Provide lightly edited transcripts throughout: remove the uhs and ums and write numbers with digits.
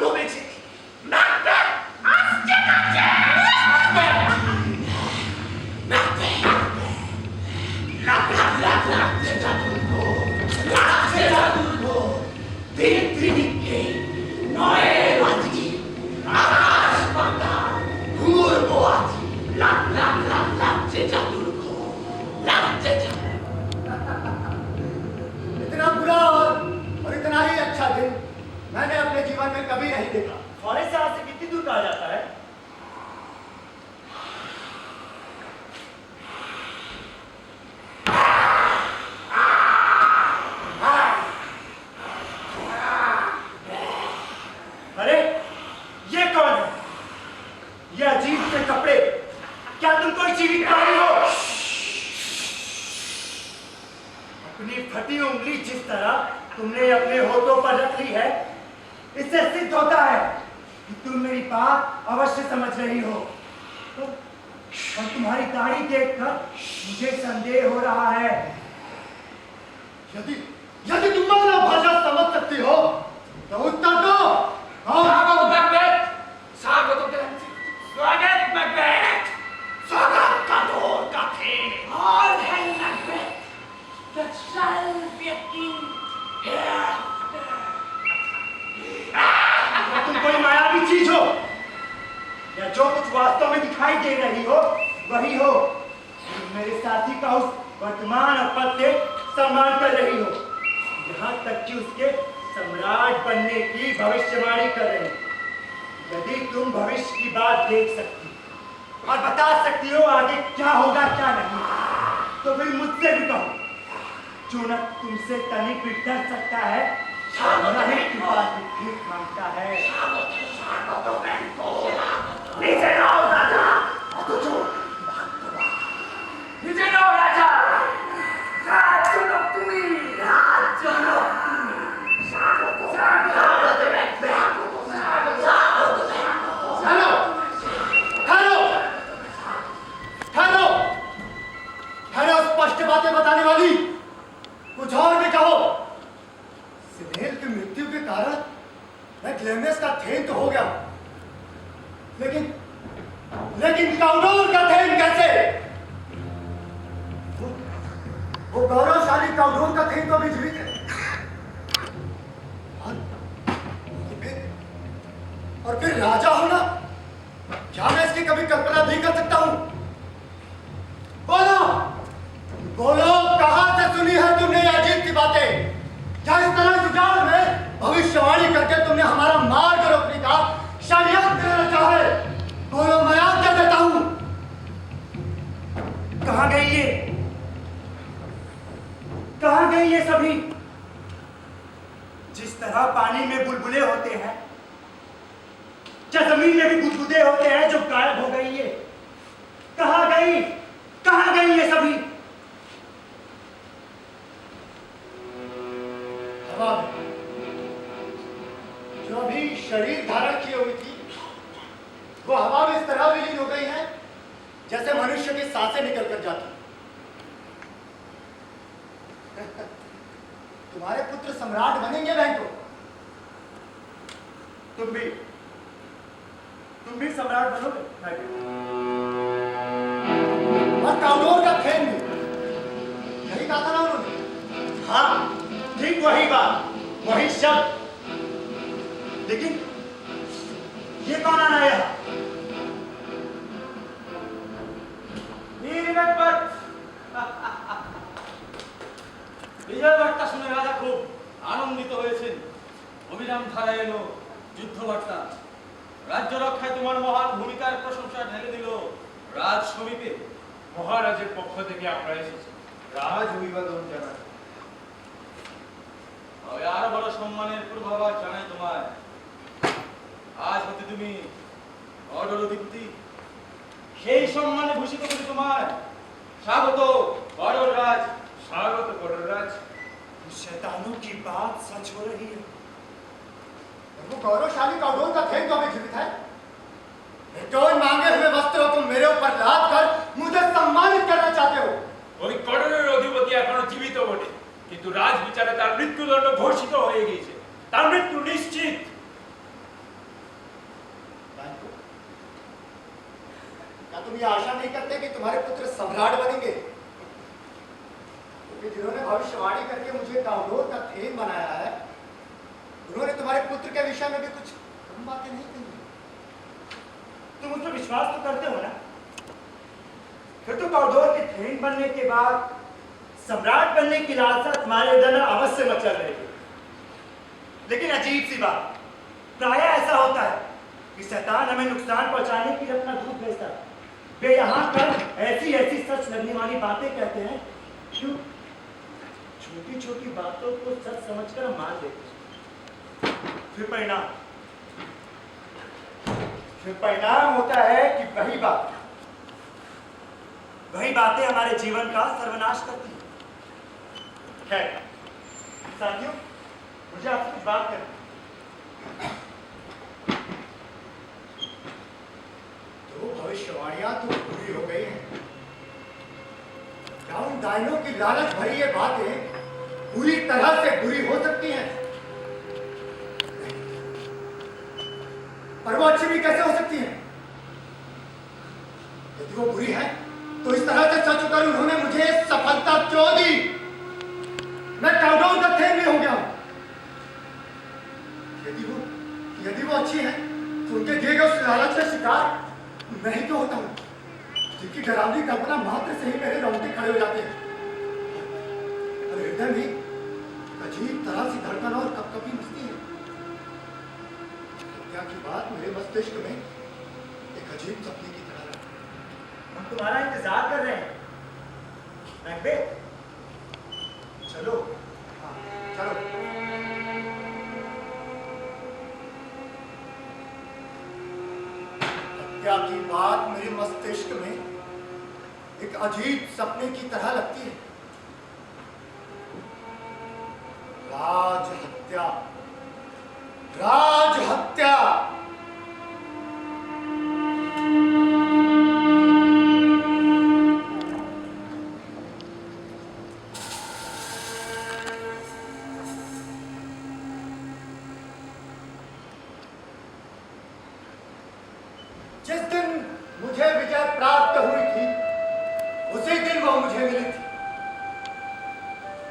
রমেছে নাকবে আসছে নাচে নাকবে লাগছে জাদুঘো লাগছে জাদুঘো দিনকে নয় রাজি আকাশ পাতাল ঘুরবো আজি লাগছে জাদুঘো লাগছে इतना बुरा और इतना ही अच्छा दिन मैंने अपने जीवन में कभी नहीं देखा। फॉरेस्ट से आज से कितनी दूर कहा जाता है? अरे ये कौन है? ये अजीब से कपड़े, क्या तुम कोई जीवित प्राणी हो? अपनी फटी उंगली जिस तरह तुमने अपने होठों पर रख ली है, इससे सिद्ध होता है कि तुम मेरी बात अवश्य समझ रही हो। और तुम्हारी दाढ़ी देखकर मुझे संदेह हो रहा है। यदि यदि तुम मानव भाषा समझ सकती हो तो उत्तर दो। स्वागत मैकबेथ स्वागत स्वागत मैकबेथ स्वागत का दौर का थे और है Macbeth that shall be a king here. तुम कोई मायावी चीज हो या जो कुछ वास्तव में दिखाई दे रही हो वही हो। तुम मेरे साथी का उस वर्तमान और पद से सम्मान कर रही हो, यहाँ तक कि उसके सम्राट बनने की भविष्यवाणी कर रहे हो। यदि तुम भविष्य की बात देख सकती और बता सकती हो आगे क्या होगा क्या नहीं, तो फिर मुझसे भी कहो। जो न तुमसे तनिक भी डर सकता है, नहीं की बात भी ठीक मानता है। नीचे आओ राजा, नीचे आओ राजा, राज चलो तुम्ही, राज चलो तुम्ही, स्वागत मैकबेथ, ठहरो ठहरो ठहरो ठहरो स्पष्ट बातें बताने वाली कुछ और भी कहो। सिनेल की मृत्यु के कारण मैं ग्लेमेस का थेन तो हो गया, लेकिन काउडोर का थेन कैसे? वो गौरवशाली काउडोर का थेन तो अभी जीवित है। और फिर राजा होना, क्या मैं इसकी कभी कल्पना नहीं कर सकता हूं? बोलो बोलो, कहां से सुनी है तुमने ये अजीब सी बातें? क्या इस तरह जुगाड़ में भविष्यवाणी करके तुमने हमारा मार्ग रोकने का षड्यंत्र रचा है? बोलो, मैं आज्ञा देता हूं। कहां गई ये? कहां गई ये सभी? जिस तरह पानी में बुलबुले होते हैं, क्या जमीन में भी बुदबुदे होते हैं जो गायब हो गई ये? कहां गई? कहां गई ये सभी? हवा में जो अभी शरीर धारण की हुई थी वो हवा में इस तरह विलीन हो गई है जैसे मनुष्य की सांसें निकल कर जाती। तुम्हारे पुत्र सम्राट बनेंगे बैंको। तुम भी सम्राट बनोगे? और काउडोर का थेन भी यही कहा था ना उन्होंने? हाँ, ठीक वही बात, वही शब्द। लेकिन ये कौन आना है यहाँ? বিজয় বার্তা শুনে রাজা খুব আনন্দিত হয়েছেন। অবিরাম ধারায় এলো যুদ্ধ বার্তা। রাজ্য রক্ষায় তোমার মহান ভূমিকার প্রশংসা ঢেলে দিল রাজ সমিতি। মহারাজের পক্ষ থেকে আমরা এসেছি রাজ অভিবাদন জানাই। তবে আরো বড় সম্মানের পূর্বাভাস জানাই তোমায়। আজ হতে তুমি অর্ডর অধিপতি, সেই সম্মানে ভূষিত করি তোমায়। স্বাগত অর্ডর রাজ। स्वागत करो राज। शैतानों की बात सच हो रही है। वो गौरवशाली काउडोर का थेन तो अभी जीवित है। तो मांगे हुए वस्त्रों को मेरे ऊपर लाद कर मुझे सम्मानित करना चाहते हो? ওই কড়রের অধিপতি এখনো জীবিত বটে, কিন্তু রাজ বিচারে তার মৃত্যুদণ্ড ঘোষিত হয়ে গিয়েছে। তার মৃত্যু নিশ্চিত। तुम ये आशा नहीं करते कि तुम्हारे पुत्र सम्राट बनेंगे? क्योंकि जिन्होंने भविष्यवाणी करके मुझे काउडोर का थेन बनाया है, उन्होंने तुम्हारे पुत्र के विषय में भी कुछ कम बातें नहीं कही। तुम उस पर विश्वास तो करते हो ना? फिर तो काउडोर के थेन बनने के बाद सम्राट बनने की लालसा तुम्हारे हृदय में अवश्य मचल रहेगी। लेकिन अजीब सी बात, प्रायः ऐसा होता है कि शैतान हमें नुकसान पहुंचाने के लिए अपना दूध भेजता है। वे यहाँ कर ऐसी ऐसी सच लगने वाली बातें कहते हैं, क्यों? छोटी छोटी बातों को सच समझकर हम मान लेते हैं। फिर परिणाम होता है कि वही बातें हमारे जीवन का सर्वनाश करती हैं। खैर साथियों, मुझे आपसे कुछ बात करनी है। तो भविष्यवाणियां तो पूरी हो गई हैं। क्या उन डायनों की लालच भरी ये बातें पूरी तरह से बुरी हो सकती हैं? पर वो अच्छी भी कैसे हो सकती हैं? यदि वो बुरी है तो इस तरह से सच कर उन्होंने मुझे सफलता क्यों दी? मैं काउडोर का थेन भी हो गया हूं। यदि वो अच्छी है तो उनके दिए गए उस लालच का शिकार मैं ही क्यों होता हूं, जिनकी डरावनी कल्पना मात्र से ही मेरे रोंगटे खड़े हो जाते हैं और हृदय में अजीब तरह से धड़कन और कपकपी मचती है। हत्या की बात मेरे मस्तिष्क में एक अजीब सपने की तरह है। हम तुम्हारा इंतजार कर रहे हैं मैकबेथ। चलो। हाँ, चलो। हत्या की बात मेरे मस्तिष्क में एक अजीब सपने की तरह लगती है। राज हत्या, राज हत्या। जिस दिन मुझे विजय प्राप्त हुई थी उसी दिन वो मुझे मिली थी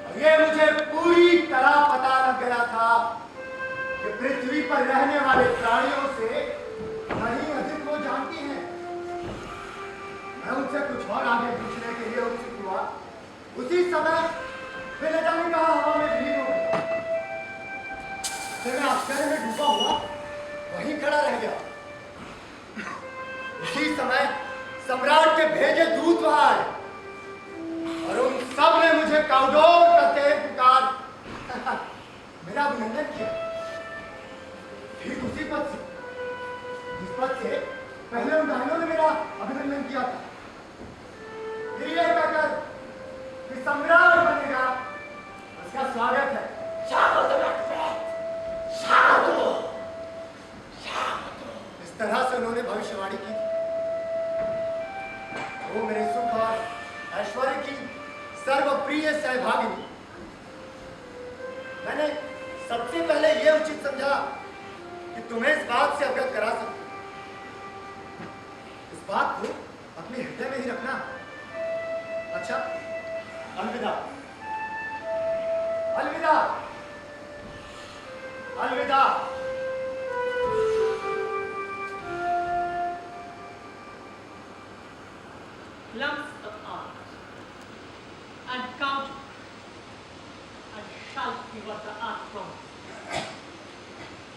और ये मुझे पूरी तरह पता लग गया था कि पृथ्वी पर रहने वाले प्राणियों से कहीं अधिक वो जानती हैं। मैं उनसे कुछ और आगे पूछने के लिए उत्सुक हुआ। उसी समय वे न जाने कहा हवा में विलीन हो गया। फिर मैं आश्चर्य में डूबा हुआ वहीं खड़ा रह गया। उसी समय सम्राट के भेजे दूत वहां आए और उन सब ने मुझे काउडोर का थेन पुकार मेरा अभिनंदन किया। ठीक उसी पद से जिस पद से पहले उन डायनों ने मेरा अभिनंदन किया था। फिर यह कहकर कि सम्राट बनेगा, उसका स्वागत है। इस तरह से उन्होंने भविष्यवाणी की। वो मेरे सुख और ऐश्वर्य की सर्वप्रिय सहभागिनी। मैंने सबसे पहले यह उचित समझा कि तुम्हें इस बात से अवगत करा सकूं। इस बात को अपने हृदय में ही रखना। अच्छा, अलविदा। अलविदा। अलविदा। Lumps of art and count and shall be what the art promises.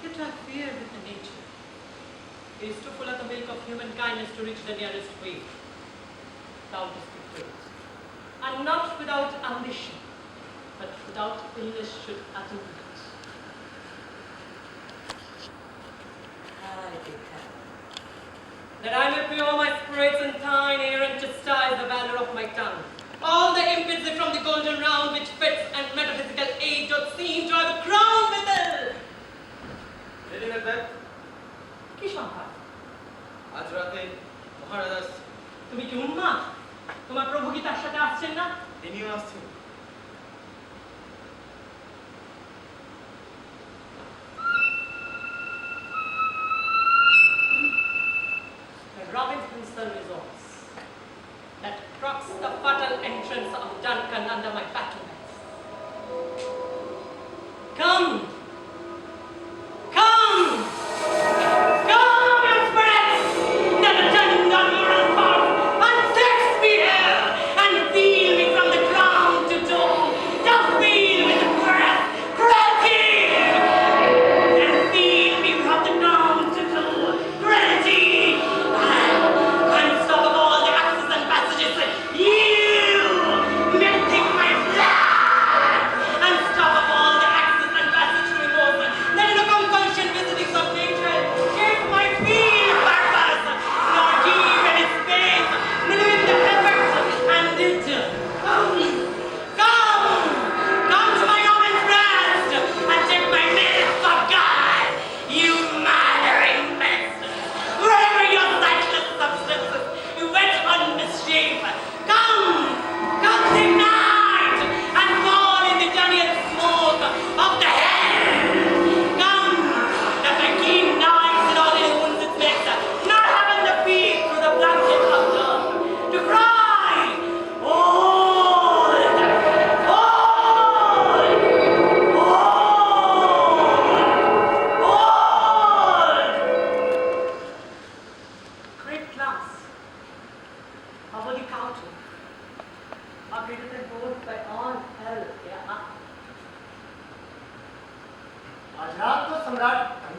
Yet I fear with the nature. It is too full of the milk of human kindness to reach the nearest wave. Thou dost be praised. And not without ambition, but without illness should attain it. I declare that I may pure my spirits and thine ear and chastise the valor of my tongue. All the impids from the golden round which fits and metaphysical age doth seem to have a crown withal. Lady Macbeth, কি সংখ্যা? আজ রাতে মহারাজ তুমি কি উন্মাদ? তোমার প্রভু কি তার সাথে আসছেন না? তিনিও আসছেন। The robin's concern is ours.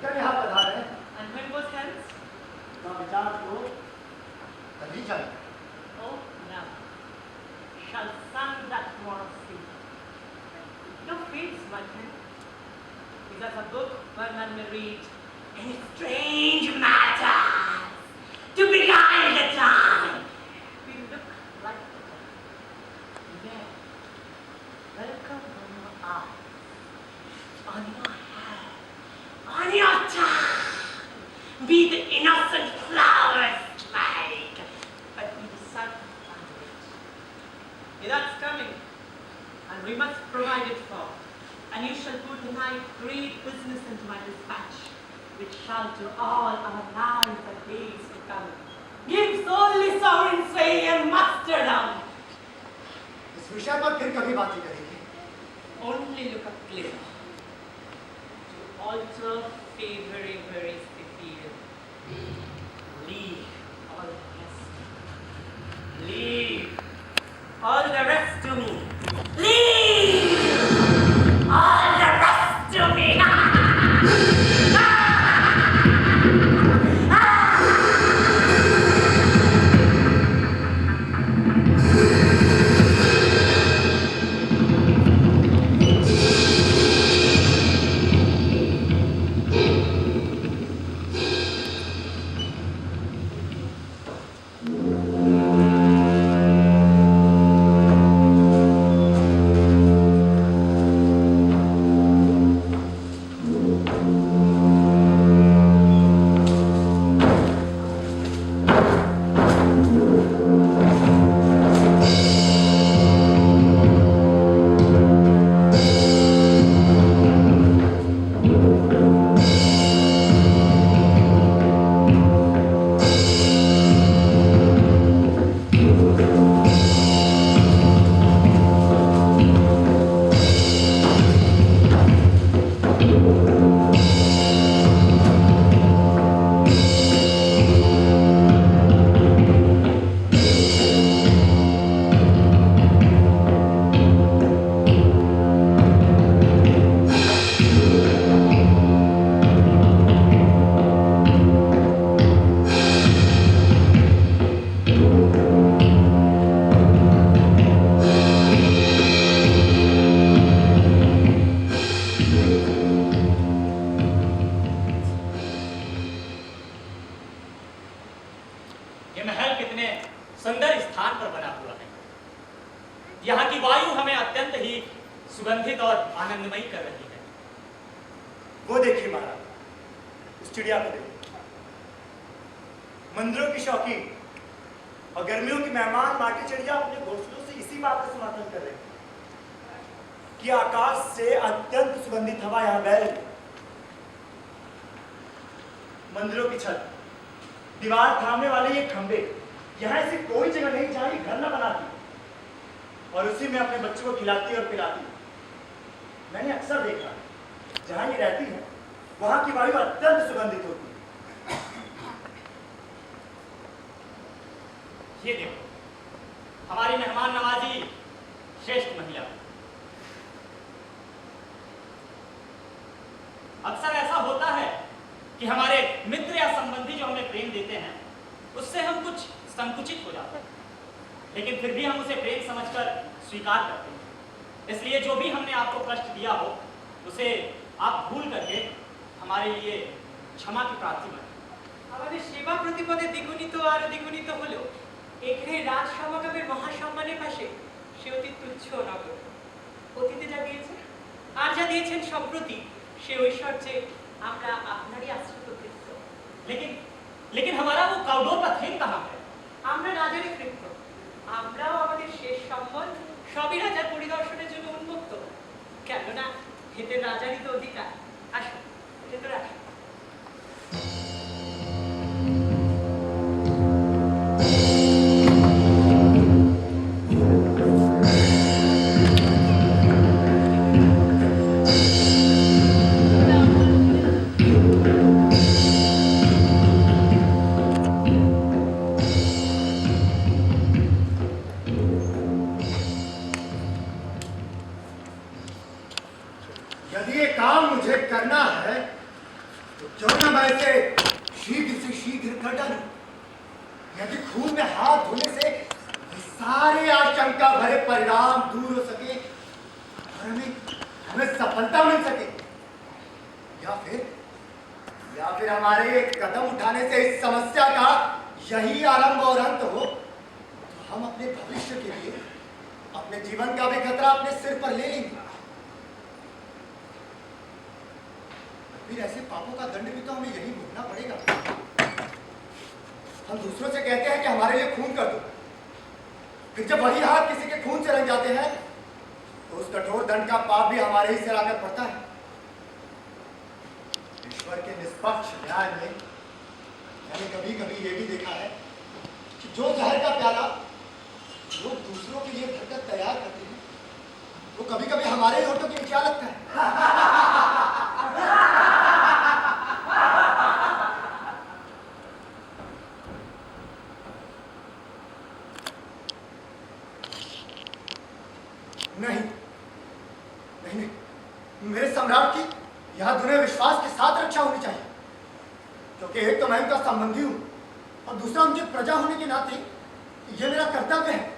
होकर यहाँ पधारे? And when was hence? का विचार को कभी जाए। Oh, now. Shall sun that tomorrow see. No fates, my friend. Is as a book one man may read any strange matters to beguile the time. We look like the time. There, welcome on your eyes, on your hair, on your tongue. Be the innocent flowers like, but be the sun under it. That's coming, and we must provide it for. And you shall put tonight great business into my dispatch, which shall to all our lives and days to come give solely sovereign sway and musterdom. इस विषय पर फिर कभी बातें करेंगे। Only look up clear to alter very severe. Leave all the rest. Leave all the rest to me. Leave all the rest to me. ये महल कितने सुंदर स्थान पर बना हुआ है। यहाँ की वायु हमें अत्यंत ही सुगंधित और आनंदमयी कर रही है। वो देखिए महाराज, उस चिड़िया को देखिए। मंदिरों की शौकीन और गर्मियों की मेहमान माटी चिड़िया अपने घोंसलों से इसी बात का समर्थन कर रहे हैं कि आकाश से अत्यंत सुगंधित हवा यहाँ बह रही है। मंदिरों की छत, दीवार थामने वाले ये खंबे, यहाँ ऐसी कोई जगह नहीं जहाँ ये घर न बनाती और उसी में अपने बच्चों को खिलाती और पिलाती। मैंने अक्सर देखा जहाँ ये रहती है वहाँ की वायु अत्यंत सुगंधित होती है। ये देखो, हमारी मेहमान नवाजी श्रेष्ठ महिला। अक्सर ऐसा होता है कि हमारे मित्र या संबंधी जो हमें प्रेम देते हैं उससे हम कुछ संकुचित हो जाते हैं, लेकिन फिर भी हम उसे प्रेम समझकर स्वीकार करते हैं। इसलिए जो भी हमने आपको कष्ट दिया हो उसे आप भूल करके हमारे लिए क्षमा की प्रार्थी बने। আমাদের সেবা প্রতিপদে দ্বিগুণিত আর দ্বিগুণিত হলো এখানে রাজ সমাগমের মহাসম্মানের পাশে সে অতি তুচ্ছ নগর। অতীতে যা দিয়েছে আর যা দিয়েছেন সম্প্রতি সে ঐশ্বর্যে আমরা আপনারই আশ্রিত কৃত্য। लेकिन हमारा वो काउडोर का थेम कहाँ है? আমরা রাজারই কৃত্য। আমরাও আমাদের শেষ সম্বল সবই রাজার পরিদর্শনের জন্য উন্মুক্ত। কেননা এতে রাজারই তো অধিকার। আসুন ভেতরে আসুন। यदि ये काम मुझे क्यों न मैं इसे शीघ्र से शीघ्र कर डालूं। यदि खून में हाथ धोने से सारे आशंका भरे परिणाम दूर हो सके और हमें सफलता मिल सके, या फिर हमारे एक कदम उठाने से इस समस्या का यही आरंभ और अंत हो, तो हम अपने भविष्य के लिए अपने जीवन का भी खतरा अपने सिर पर ले लेंगे। फिर ऐसे पापों का दंड भी तो हमें यही भुगतना पड़ेगा। हम दूसरों से कहते हैं कि हमारे लिए खून कर दो, फिर जब वही हाथ किसी के खून से रंग जाते हैं तो उस कठोर दंड का पाप भी हमारे ही सिर आकर पड़ता है। ईश्वर के निष्पक्ष न्याय में मैंने कभी कभी ये भी देखा है कि जो जहर का प्याला लोग दूसरों के लिए भरकर तैयार करते हैं, वो कभी कभी हमारे होठों के नीचे लगता है। नहीं नहीं नहीं, मेरे सम्राट की यह दुनिया विश्वास के साथ रक्षा होनी चाहिए, क्योंकि एक तो मैं उनका संबंधी हूं और दूसरा उनकी प्रजा होने के नाते यह मेरा कर्तव्य है।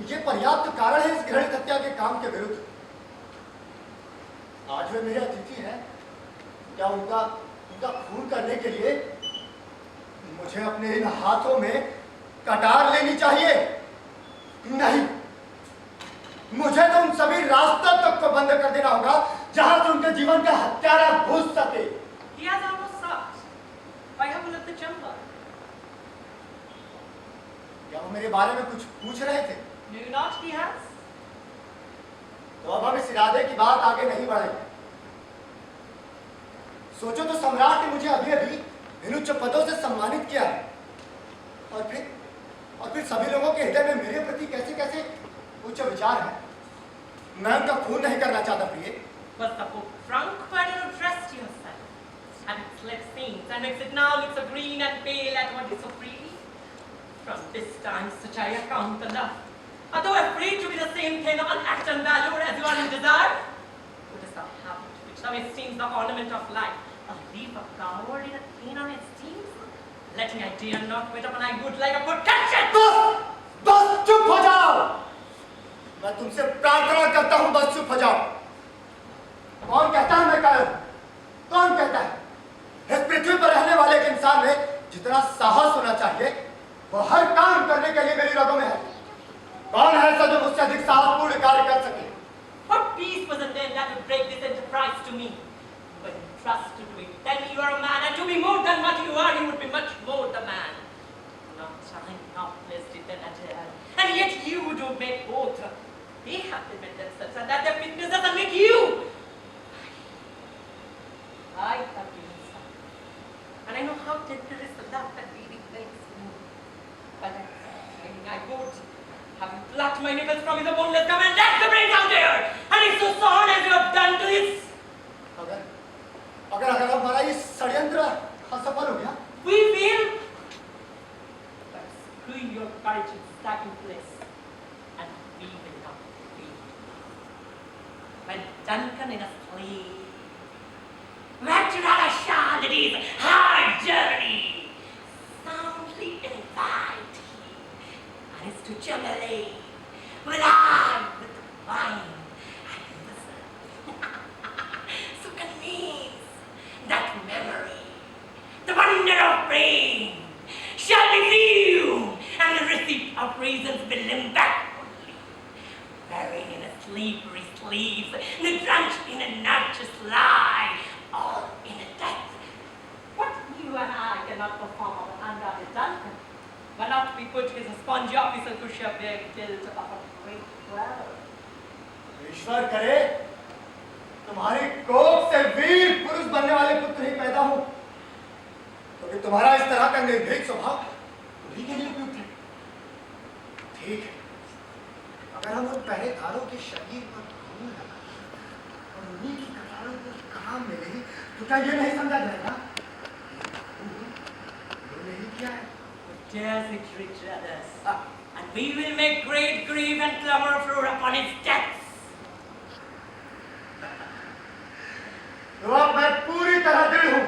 यह पर्याप्त कारण है इस घृणित हत्या के काम के विरुद्ध। आज वे मेरे अतिथि हैं, क्या उनका खून करने के लिए मुझे अपने इन हाथों में कटार लेनी चाहिए? नहीं, मुझे तो उन सभी रास्तों तक को बंद कर देना होगा जहां से उनके जीवन का हत्यारा घुस सके। He has almost sucked. Why have you left the chamber? क्या वो मेरे बारे में कुछ पूछ रहे थे? Do you not? He has. तो अब हम इस इरादे की बात आगे नहीं बढ़ाएंगे। सोचो तो सम्राट ने मुझे अभी अभी इन उच्च पदों से सम्मानित किया है, और फिर सभी लोगों के हृदय में मेरे प्रति कैसे कैसे उच्च विचार है। मैं उनका खून नहीं करना चाहता प्रिय। But the Pope Frank, why do you dress yourself? And its left saints, and makes it now look so green and pale and what is so freely? From this time, such I account the love. Although afraid to be the same thing on act and valor as you are in desire, what is the habit which thou esteems the ornament of life? A leaf of coward in a clean on esteems? Let me, I dare not wait upon thy good like a good conscience! बस चुप हो जाओ। मैं तुमसे प्रार्थना करता हूं, बस चुप हो जाओ। कौन कहता है मैं कायर? कौन कहता है? इस पृथ्वी पर रहने वाले एक इंसान में जितना साहस होना चाहिए वो हर काम करने के लिए मेरी रगों में है। कौन है ऐसा जो मुझसे अधिक साहसपूर्ण कार्य कर सके? What peace was it then that would break this enterprise to me? When trusted to it, then you are a man, and to be more than what you are, you would be much more the man. Not time, not listed than at all. And yet you do make both. They have to admit themselves, and that their fitness doesn't make you. I have been inside, and I know how tender is the love that really makes me. But I would have you plucked my nipples from the boneless gum and left the brains out there, and it's so soon as you have done to this. अगर हमारा ये षड्यंत्र असफल हो गया, We will. But screw your courage in stacking place, and we will not be. When Duncan in a slave went on a Chandelier hard journey, soundly invite and it's to Jubilee, with I with the wine and listen. So convenes that memory, the wonder of brain, shall be few, and the receipt of reasons will limp back only, wearing in a slippery sleeves, the drenched in a noxious lie, all in a death. What you and I cannot perform under the Duncan, but not we put his spongy officer to share their guilt of a great well. ईश्वर करे तुम्हारी कोख से वीर पुरुष बनने वाले पुत्र ही पैदा हो, क्योंकि तुम्हारा इस तरह का निर्भीक स्वभाव उन्हीं के लिए उपयुक्त है। ठीक है, अगर हम उन पहरेदारों के शरीर पर खून लगाएं और उन्हीं की कतारों को काम मिले तो क्या ये नहीं समझा जाएगा? ये नहीं किया है। Dares it reach others, and we will make great grief and clamor flow upon its depths. तो अब मैं पूरी तरह दृढ़ हूं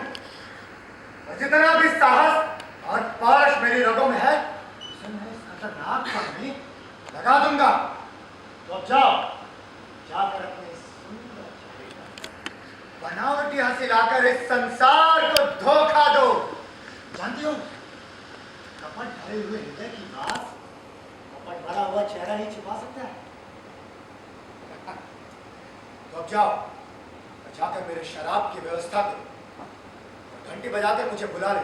घंटी बजाकर मुझे बुला ले।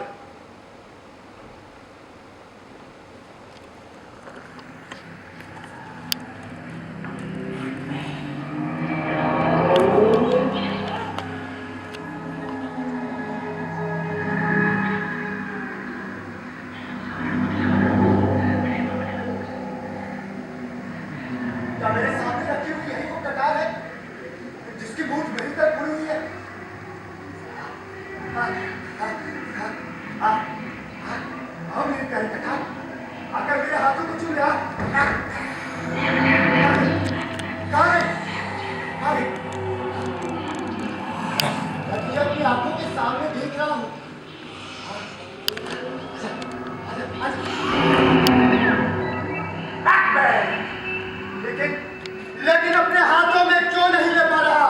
क्या मेरे सामने रखी हुई यही वो कटार है जिसकी मूंछ मेरी तक मुड़ी हुई है? आओ मेरी प्यारी कटार, आकर मेरे हाथों को छू लिया। कहाँ है? मैं तुझे अपनी आंखों के सामने देख रहा हूँ। लेकिन अपने हाथों में क्यों नहीं ले पा रहा?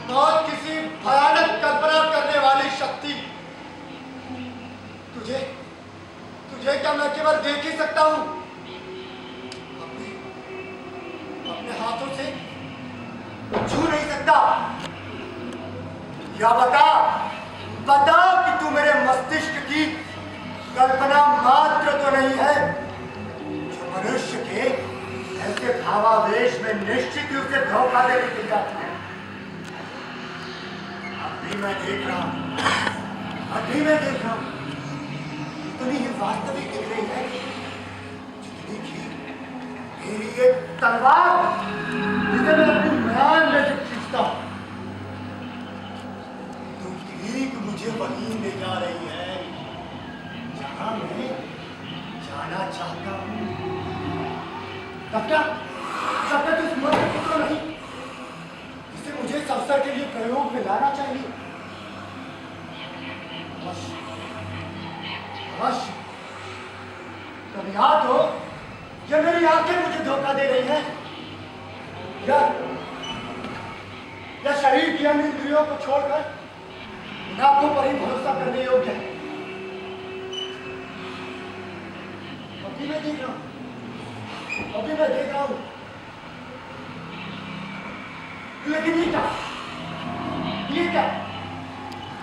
मौत किसी भयानक कल्पना करने वाली शक्ति। तुझे क्या मैं केवल देख ही सकता हूं? अपने हाथों से छू नहीं सकता। या बता कि तू मेरे मस्तिष्क की कल्पना मात्र तो नहीं है जो मनुष्य के ऐसे भावावेश में निश्चित ही उसे धोखा देने की जाती है। अभी मैं देख रहा हूं इतनी ही वास्तविक दिख रही है जितनी कि मेरी एक तलवार जिसे मैं अपनी म्यान में जब खींचता हूं तो ठीक मुझे वहीं ले जा रही है जहां मैं जाना चाहता हूं। तब तक इस मर्द को तो नहीं जिसे मुझे इस अवसर के लिए प्रयोग में लाना चाहिए। अवश्य कभी याद हो ये मेरी आंखें मुझे धोखा दे रही हैं या शरीर की अन्य इंद्रियों को छोड़कर इन आंखों पर ही भरोसा करने योग्य है। अभी मैं देख रहा हूं लेकिन ये क्या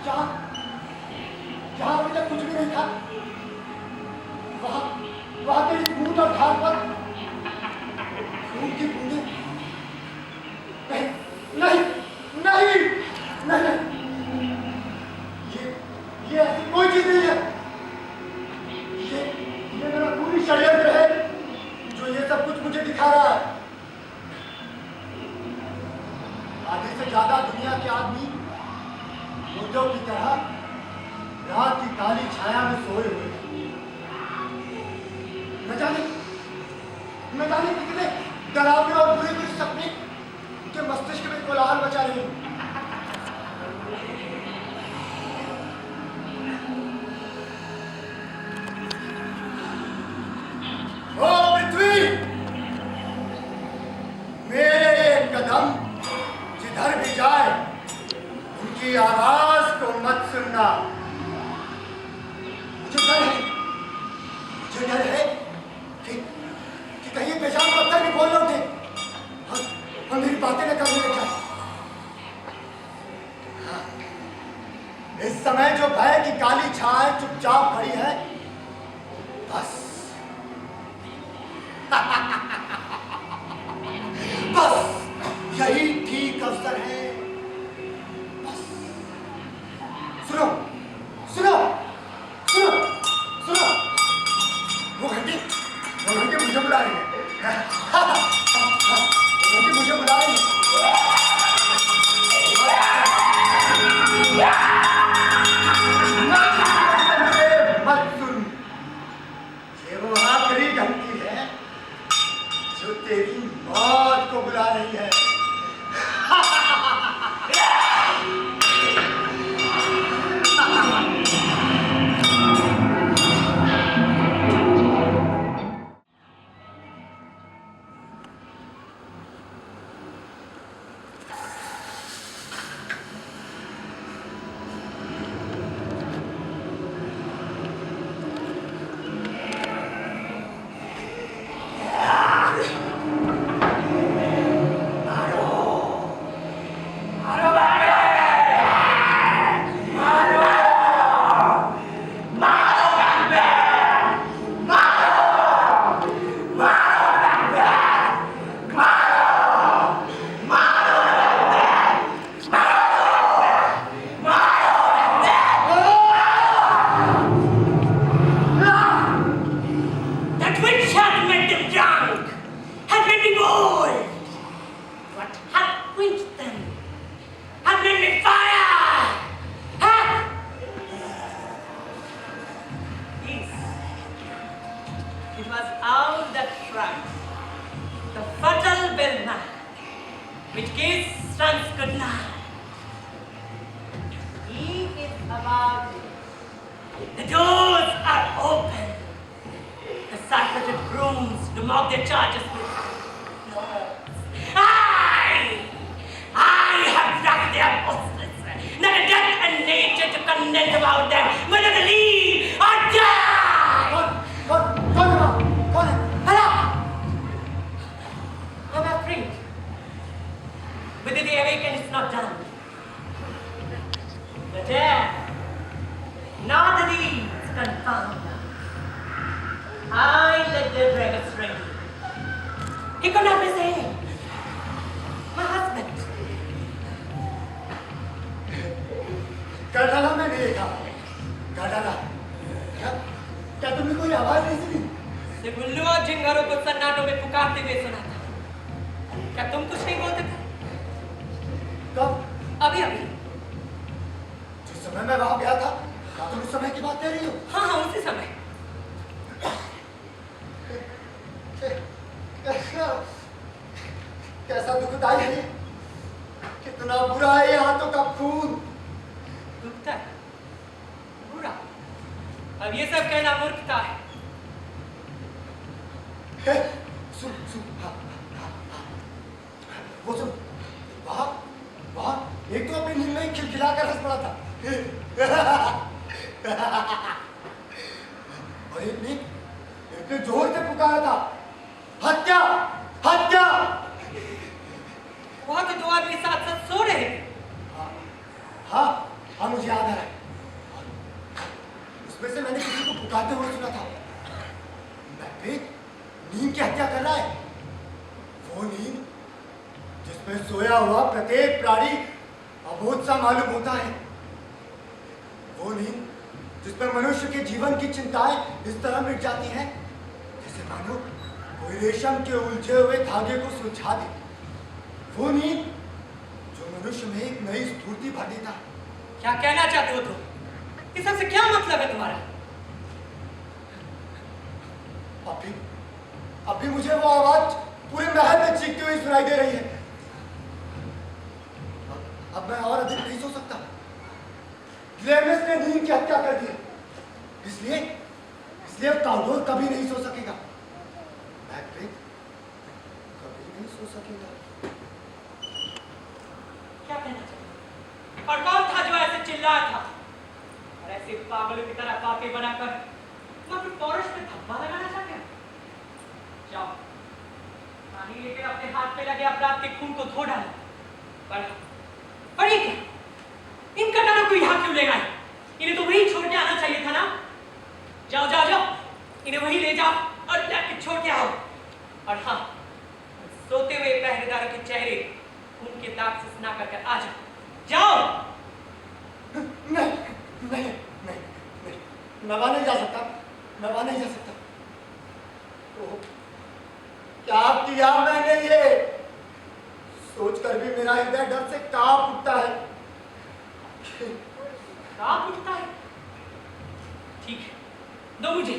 जहां अभी तक कुछ भी नहीं था वहां तेरी बूंद और ढाल पर खून की बूंदें। नहीं ये ऐसी कोई चीज नहीं है। ये मेरा पूरी षड्यंत्र है जो ये सब कुछ मुझे दिखा रहा है। आधे से ज्यादा दुनिया के आदमी मुर्दों की तरह रात की काली छाया में सोए हुए हैं। न जाने कितने डरावने और बुरे सपने उनके मस्तिष्क में कोलाहल मचा रहे हैं। ओ पृथ्वी, मेरे एक कदम जिधर भी जाए उनकी आवाज को मत सुनना। मुझे डर है कि कहीं पेशाब पत्थर भी बोल रहे थे और मेरी बातें न करने लग जाए। इस समय जो भय की काली छाया चुपचाप खड़ी है बस यही ठीक अवसर है। बस सुनो वो घंटी मुझे बुला रही है। मुझे बुला रही है। मत सुन, ये वो आखिरी घंटी है जो तेरी मौत को बुला रही है। quench them. And bring me fire! Huh? Yes. It was all that tried. The fatal bellman, which gives sons good night. He is about it. The doors are open. The sacred grooms to mock their charges with laws. I have dragged their hostless, not a death and nature to contend about them, whether to live or die! कौन है? Hello! I'm afraid. Whether the awakening is not done. The death, not the deeds confirmed. I let the dragons reign. He could not be saved. My husband. कर डाला मैंने देखा, कर डाला। क्या तुमने कोई आवाज नहीं सुनी? सिगुल्लू और झिंगारों को सन्नाटों में पुकारते हुए सुना था। क्या तुम कुछ नहीं बोलते थे? कब? अभी अभी। जिस समय मैं वहां गया था, क्या तुम उस समय की बात कर रही हो? हाँ हाँ उसी समय। कैसा दुखदाई है ये? कितना बुरा है ये हाथों का खून। दुखता है, बुरा। अब ये सब कहना मूर्खता है। सुन सुन हाँ, हाँ, हाँ। वो सुन वहाँ वहाँ एक तो अपनी नींद में खिलखिलाकर हंस पड़ा था और एक ने इतने जोर से पुकारा था हत्या हत्या। वहाँ तो दो आदमी साथ साथ सो रहे थे। हाँ हाँ मुझे याद आ रहा है। उसमें से मैंने किसी को पुकारते हुए सुना था बैठे नींद की हत्या कर रहा है। वो नींद जिसमें सोया हुआ प्रत्येक प्राणी अबोध सा मालूम होता है। वो नींद जिसमें मनुष्य के जीवन की चिंताएं इस तरह मिट जाती हैं जैसे मानो कोई रेशम के उलझे हुए धागे को सुलझा दे। वो नींद जो मनुष्य में एक नई स्फूर्ति भर देता है। क्या कहना चाहते हो तुम? इस सबसे क्या मतलब है तुम्हारा? अभी मुझे वो आवाज पूरे महल में चीखती हुई सुनाई दे रही है। अब मैं और अधिक नहीं सो सकता। ग्लेमिस ने नींद की हत्या कर दी, इसलिए काउडोर कभी नहीं सो सकेगा। बैकब्रेक कभी नहीं सो सकेगा। क्या कहना चाहते हो? और कौन था जो ऐसे चिल्लाया था और ऐसे पागलों की तरह बातें बनाकर तुम अपने पौरुष में धब्बा लगाना चाहते हो? जाओ पानी लेकर अपने हाथ पे लगे अपराध के खून को धो डालो। पढ़िए क्या? इन कटारों को यहाँ क्यों ले आए? इन्हें तो वही छोड़ के आना चाहिए था ना। जाओ जाओ जाओ इन्हें वही ले जाओ और जाके छोड़ के आओ। और हाँ सोते हुए पहरेदारों के चेहरे खून के दाग से स्नान कर आ जाओ। जाओ। नहीं नहीं नहीं नहीं मैं वहां नहीं जा सकता। मैं वहां नहीं जा सकता। ओह, क्या किया मैंने ये? सोचकर भी मेरा हृदय डर से कांप उठता है। कांप उठता है? ठीक है, दो मुझे।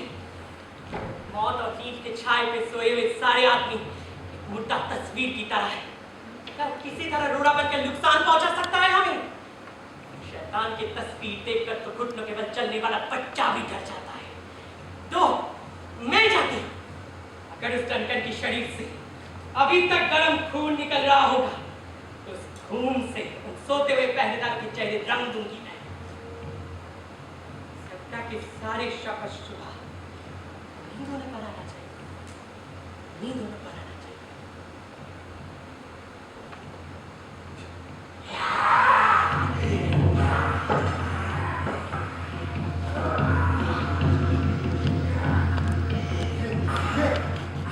मौत और नींद के छाए पे सोए हुए सारे आदमी एक मुर्दा तस्वीर की तरह है। क्या किसी तरह रोड़ा बनकर नुकसान पहुंचा सकता है हमें? शैतान की तस्वीर देखकर तो घुटनों के बल चलने वाला बच्चा भी डर जाता है। तो मैं जाती हूँ। अगर उस डंकन की शरीर से अभी तक गर्म खून निकल रहा होगा तो उस खून से उन सोते हुए पहरेदार के चेहरे रंग दूंगी मैं। सत्ता के सारे शक शुभा नींद होने पर आना चाहिए। नींद होने पर आना चाहिए।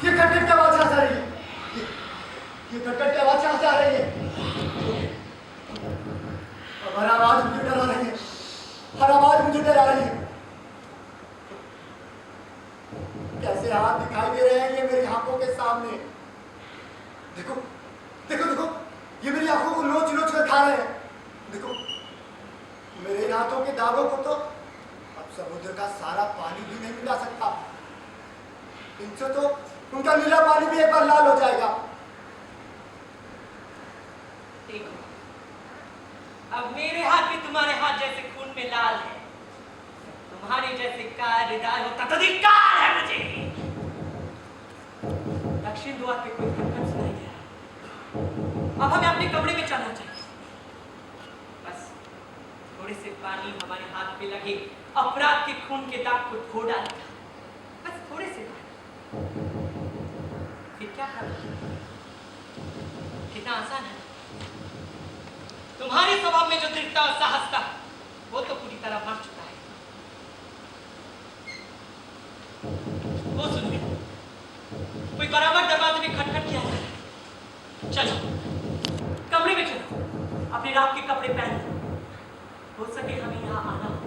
ये खटखट की आवाज कहाँ से आ रही है? ये खटखट की आवाज कहाँ से आ रही है? हर आवाज मुझे डरा रही है। हर आवाज मुझे डरा रही है। कैसे हाथ दिखाई दे रहे हैं ये मेरी आंखों के सामने। दिखा रहे हैं। देखो मेरे इन हाथों के दागों को तो अब समुद्र का सारा पानी भी नहीं मिला सकता। इनसे तो उनका नीला पानी भी एक बार लाल हो जाएगा। देखो अब मेरे हाथ भी तुम्हारे हाथ जैसे खून में लाल है, तुम्हारे जैसे कार्यदार होता तो धिक्कार है मुझे। दक्षिण द्वार पे कोई धक्का सुनाई दे रहा। अब हमें अपने कमरे में चलना चाहिए। बस थोड़े से पानी हमारे हाथ पे लगे, अपराध के खून के दाग को धो डालेगा। बस थोड़े से पानी, फिर क्या करना? कितना आसान है। तुम्हारे स्वभाव में जो दृढ़ता और साहस था वो तो पूरी तरह मर चुका है। वो सुनिए, कोई बराबर दरवाजे में खटखट किया जा रहा है। चलो कमरे में चलो, अपने रात के कपड़े पहन लो। हो सके हमें यहाँ आना हो,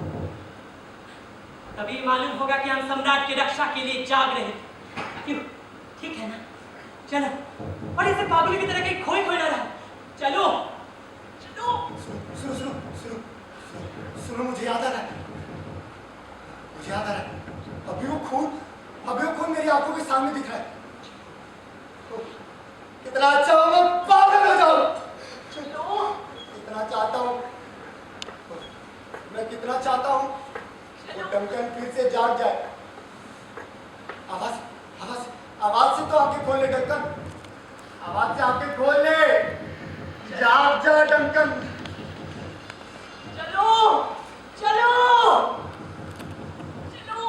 तभी मालूम होगा कि हम सम्राट की रक्षा के लिए जाग रहे थे। क्यों? ठीक है ना? चलो, और इसे पागल की तरह कहीं खोए खोए ना रहा। चलो चलो। सुनो सुनो सुनो सुनो सुनो, मुझे याद आ रहा है, मुझे याद आ रहा है। अभी वो खून मेरी आंखों के सामने दिख रहा है। कितना अच्छा हो मैं पागल हो जाऊं। चलो, कितना चाहता हूं मैं, कितना चाहता हूं वो डंकन फिर से जाग जाए। आवाज आवाज आवाज से तो आंखें खोल ले डंकन, आवाज से आंखें खोल ले। जाग जा डंकन। चलो चलो चलो।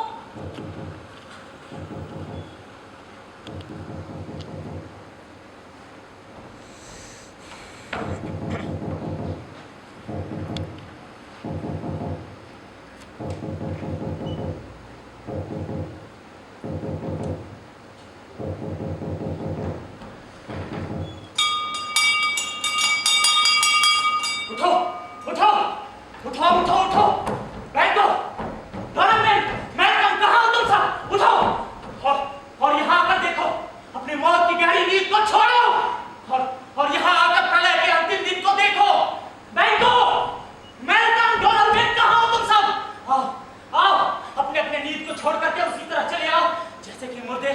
उठो उठो उठो उठो उठो, बैठो। मैं कहाँ हो तुम सब? उठो और यहाँ आकर देखो, अपने मौत की गहरी नींद को छोड़ो और यहाँ आकर प्रलय के अंतिम दिन को देखो। बैठो। मैल्कम डोनाल्ड, कहाँ हो तुम सब? आओ आओ, अपने अपने नींद को छोड़ करके उसी तरह चले आओ जैसे कि मुर्दे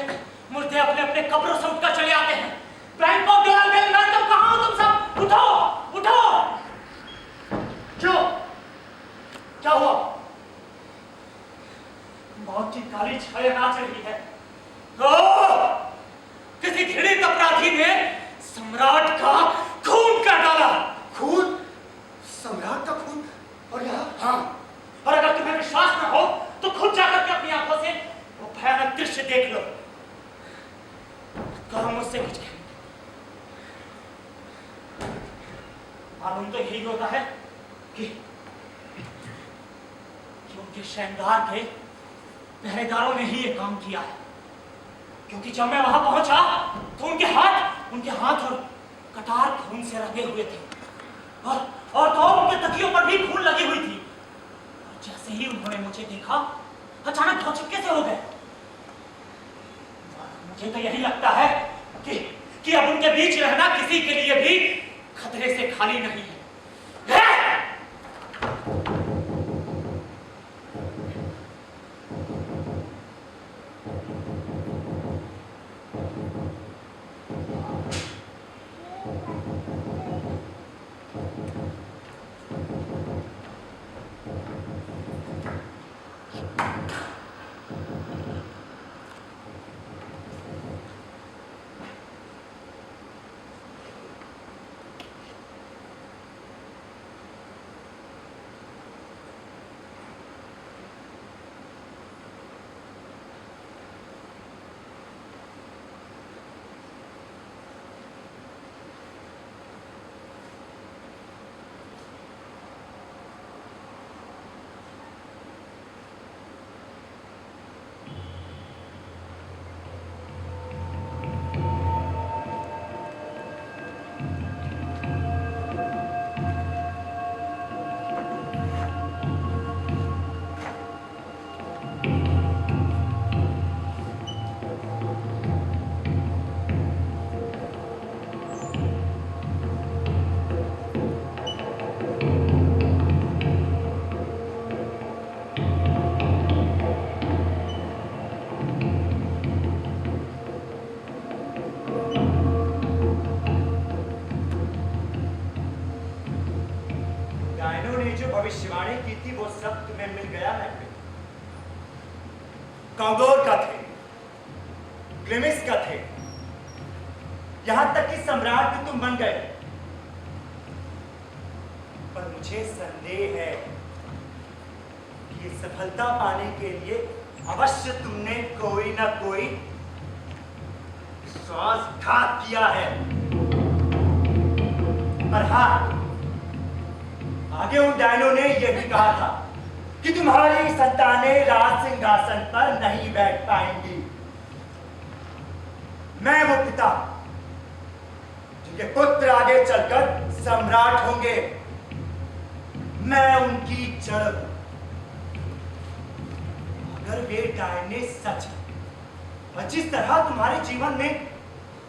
अपने अपने कब्रों से उठकर चले आते हैं। बैंकॉक डोनाल्ड, मैल्कम, कहाँ हो तुम सब? उठो उठो। क्यों? क्या हुआ? मौत की काली छाया नाच रही है। किसी घृणित अपराधी ने सम्राट का खून कर डाला। खून? सम्राट का खून? और यहाँ? हाँ, और अगर तुम्हें विश्वास न हो तो खुद जाकर के अपनी आंखों से वो भयानक दृश्य देख लो। कहो मुझसे कुछ कह। मालूम तो यही होता है कि उनके श्रृंगार के पहरेदारों ने ही ये काम किया है। क्योंकि जब मैं वहां पहुंचा तो उनके हाथ और कटार खून से रंगे हुए थे और तो उनके तकियों पर भी खून लगी हुई थी। और जैसे ही उन्होंने मुझे देखा, अचानक धोचक्के से हो गए। मुझे तो यही लगता है कि अब उनके बीच रहना किसी के लिए भी खतरे से खाली नहीं है। ने जो भविष्यवाणी की थी वो सब तुम्हें मिल गया है। कांगोर का थे, ग्लिमिस का थे, यहां तक कि सम्राट भी तुम बन गए। पर मुझे संदेह है कि सफलता पाने के लिए अवश्य तुमने कोई ना कोई विश्वासघात किया है। पर हाँ, आगे उन डायनों ने यह भी कहा था कि तुम्हारी संतानें राज सिंहासन पर नहीं बैठ पाएंगी। मैं वो पिता जिनके पुत्र आगे चलकर सम्राट होंगे, मैं उनकी जड़ हूं। अगर वे डायने सच है और जिस तरह तुम्हारे जीवन में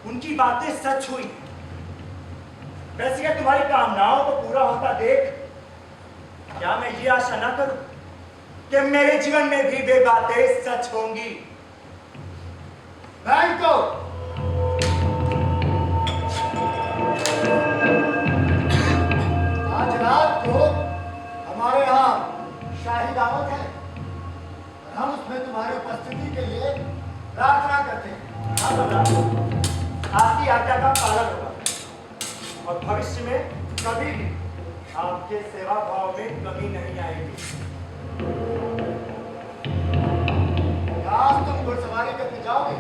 उनकी बातें सच हुई, वैसे क्या तुम्हारी कामनाओं को पूरा होता देख क्या मैं ये आशा ना करूं कि मेरे जीवन में भी वे बातें सच होंगी? बैंको आज रात को हमारे यहाँ शाही दावत है और हम उसमें तुम्हारी उपस्थिति के लिए प्रार्थना करते हैं। हाँ सम्राट, आपकी आज्ञा का पालन होगा और भविष्य में कभी भी आपके सेवा भाव में कमी नहीं आएगी। आज तुम घुड़सवारी करने जाओगे?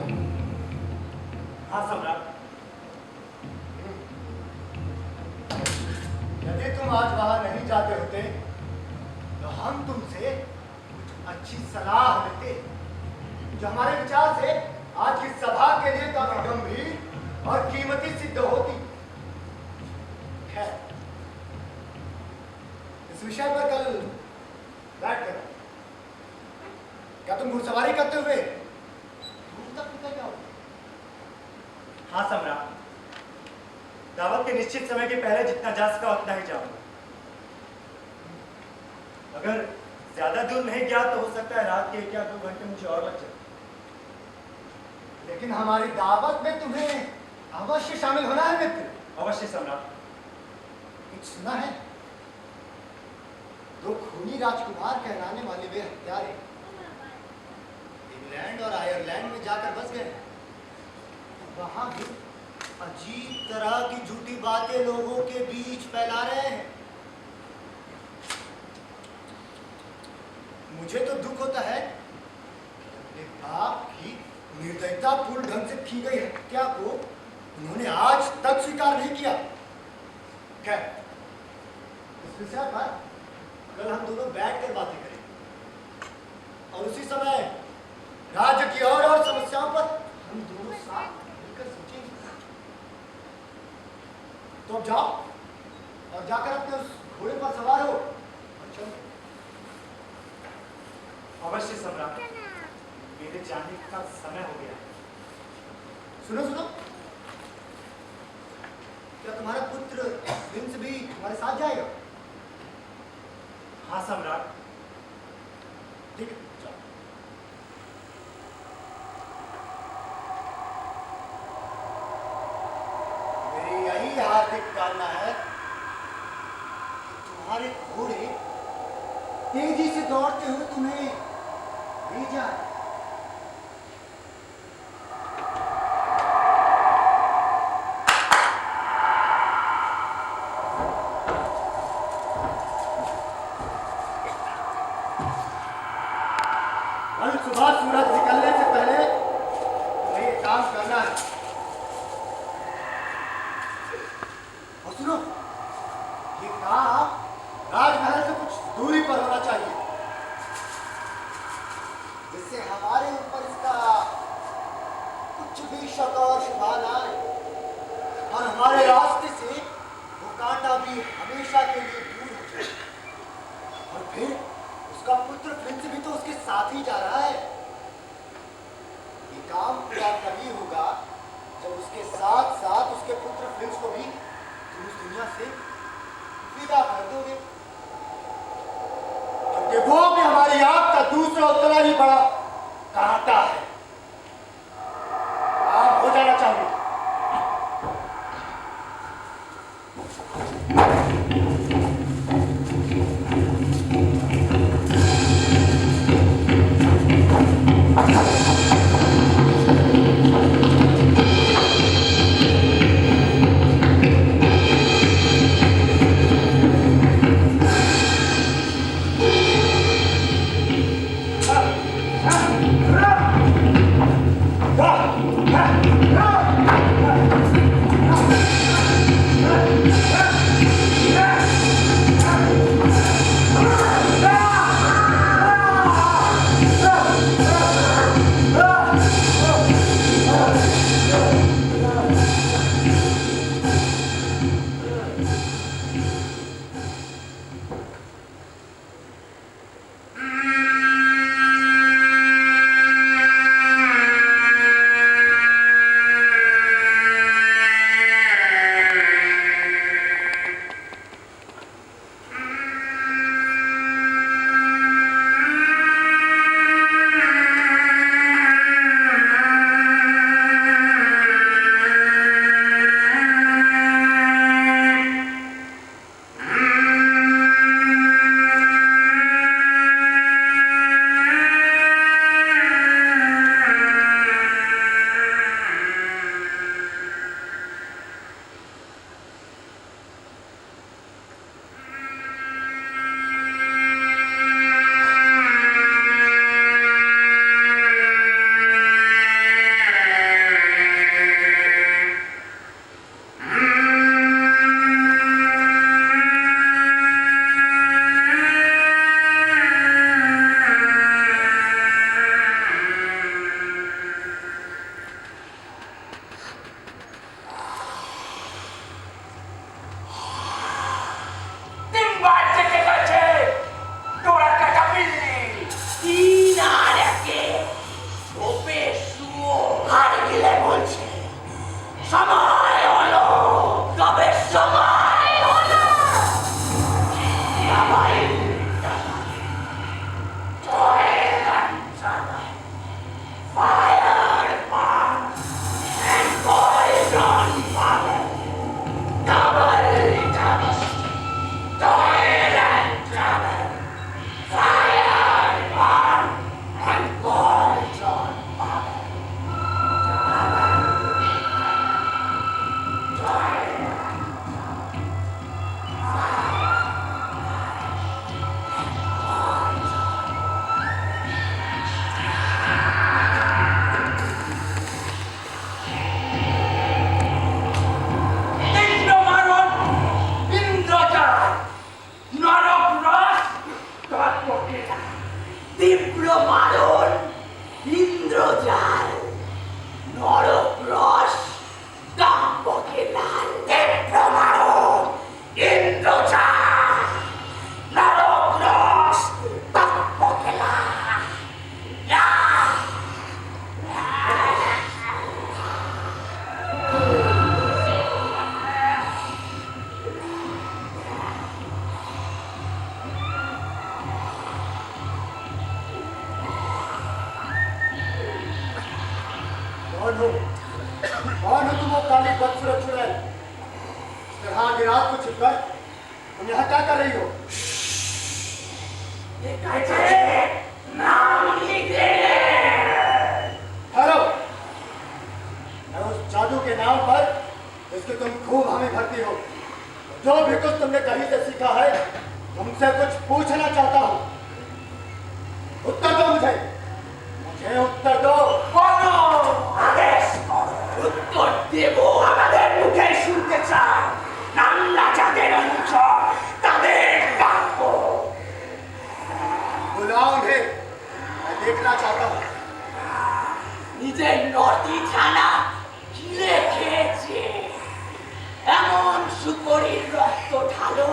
हाँ सम्राट। यदि तुम आज वहां नहीं जाते होते तो हम तुमसे कुछ अच्छी सलाह लेते जो हमारे विचार से आज की सभा के लिए काफी गंभीर और कीमती सिद्ध होती। खैर, इस विषय पर कल बैठ कर क्या तुम घुड़सवारी करते हुए दूर तक निकल जाओगे? हाँ सम्राट, दावत के निश्चित समय के पहले जितना जा सका उतना ही जाऊंगा। अगर ज्यादा दूर नहीं गया तो हो सकता है रात के 1 या 2 घंटे मुझे और लग जाए। लेकिन हमारी दावत में तुम्हें अवश्य शामिल होना है मित्र। अवश्य सम्राट। कुछ सुना है? 2 खूनी राजकुमार कहलाने वाले वे हत्यारे इंग्लैंड और आयरलैंड में जाकर बस गए। वहां भी अजीब तरह की झूठी बातें लोगों के बीच फैला रहे हैं। मुझे तो दुख होता है अपने बाप की निर्दयतापूर्ण ढंग से की गई हत्या को उन्होंने आज तक स्वीकार नहीं किया। खैर, इस विषय पर कल हम दोनों बैठकर बातें करेंगे और उसी समय राज्य की और समस्याओं पर हम दोनों साथ मिलकर सोचेंगे। तो अब जाओ और जाकर अपने उस घोड़े पर सवार हो और चलो। अवश्य सम्राट, मेरे जाने का समय हो गया। सुनो सुनो, क्या तुम्हारा पुत्र प्रिंस भी तुम्हारे साथ जाएगा? हाँ सम्राट। ठीक है, जाओ। मेरी यही हार्दिक कामना है कि तुम्हारे घोड़े तेजी से दौड़ते हुए तुम्हें ले जाए। कल सुबह सूरज निकलने से पहले तुम्हें ये काम करना है। और सुनो, ये काम राजमहल से कुछ दूरी पर होना चाहिए जिससे हमारे ऊपर इसका कुछ भी शक और शुबा ना आए और हमारे रास्ते से वो कांटा भी हमेशा के लिए दूर हो जाए। और फिर उसका पुत्र प्रिंस भी तो उसके साथ ही जा रहा है। ये काम पूरा तभी होगा जब उसके साथ साथ उसके पुत्र प्रिंस को भी तुम इस दुनिया से विदा कर दोगे, क्योंकि वो भी हमारी आग का दूसरा उतना ही बड़ा कांटा है। काम हो जाना चाहिए। तुम यहाँ क्या कर रही हो? हेलो, मैं उस जादू के नाम पर जिसके तुम खूब हमें भरती हो, जो भी कुछ तुमने कहीं से सीखा है, तुमसे कुछ पूछना चाहता हूँ। उत्तर दो मुझे उत्तर दो। উত্তর দেব আমাদের মুখে শুনতে চাই নামলা যাদের মুখ তাদের ডাকবো बुलाओ उन्हें, मैं देखना चाहता हूँ। নিজের নদী ছানা গিলে খেয়েছে এমন শুকরির রক্ত ঢালো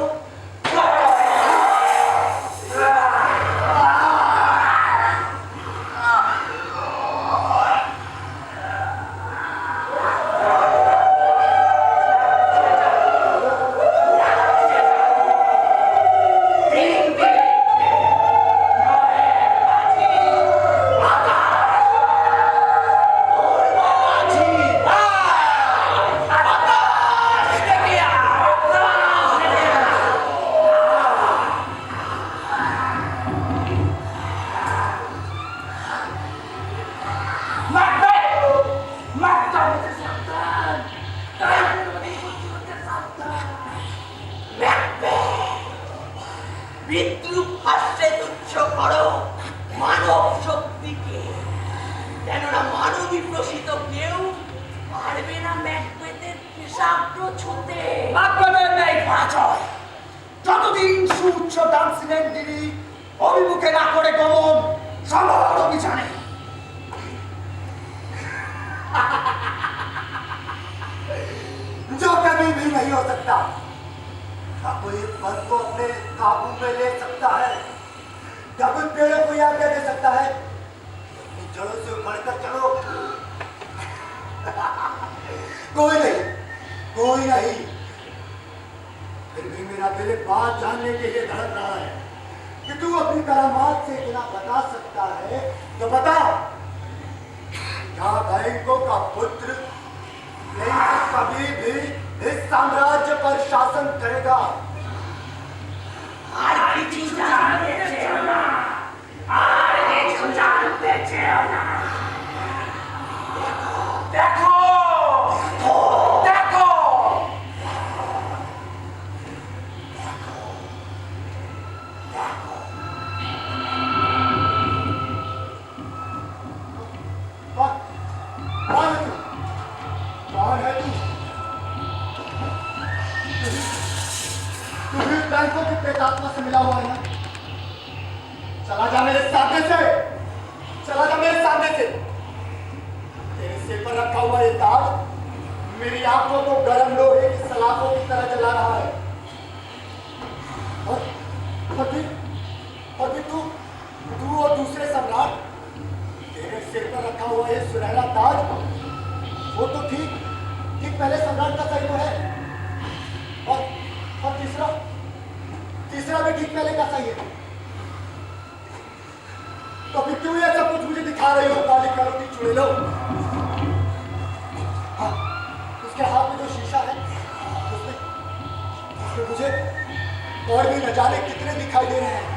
বিদ্রুপ হাস্যে তুচ্ছ করো মানব শক্তিকে কেননা মানবী প্রসিত কেউ পারবে না ম্যাকবেথের পেশাগ্র ছুঁতে ম্যাকবেথের নেই পরাজয় যতদিন সুউচ্চ দানশীলের তিনি অভিমুখে না করে গমন সমর অভিযানে जो कभी भी नहीं हो सकता। क्या कोई फल को अपने काबू में ले सकता है? क्या कोई पेड़ों को आज्ञा दे सकता है? अपनी जड़ों से उखड़कर चलो। कोई नहीं, कोई नहीं। फिर भी मेरा दिल एक बात जानने के लिए धड़क रहा है कि तू अपनी करामात से इतना बता सकता है तो बता, क्या बैंकों का पुत्र नहीं तो कभी भी इस साम्राज्य पर शासन करेगा? আর কিছু জানতে চেও না আর কিছু জানতে চেও না দেখো দেখো कौन कौन है तू? कौन है तू? तू भी बैंकों की प्रेतात्मा से मिला हुआ है ना? चला जा मेरे सामने से, चला जा मेरे सामने से। तेरे सिर पर रखा हुआ ये ताज मेरी आंखों को गर्म लोहे की सलाखों की तरह जला रहा है। और फिर तू और दूसरे सम्राट, तेरे सिर पर रखा हुआ ये सुनहरा ताज, वो तो ठीक पहले सम्राट का सही तो है, और तीसरा भी ठीक पहले का सही है। तो फिर क्यों ये सब कुछ मुझे दिखा रही हो काली करो की चुड़ैलो? हाँ, उसके हाथ में जो शीशा है उसमें मुझे और भी न जाने कितने दिखाई दे रहे हैं।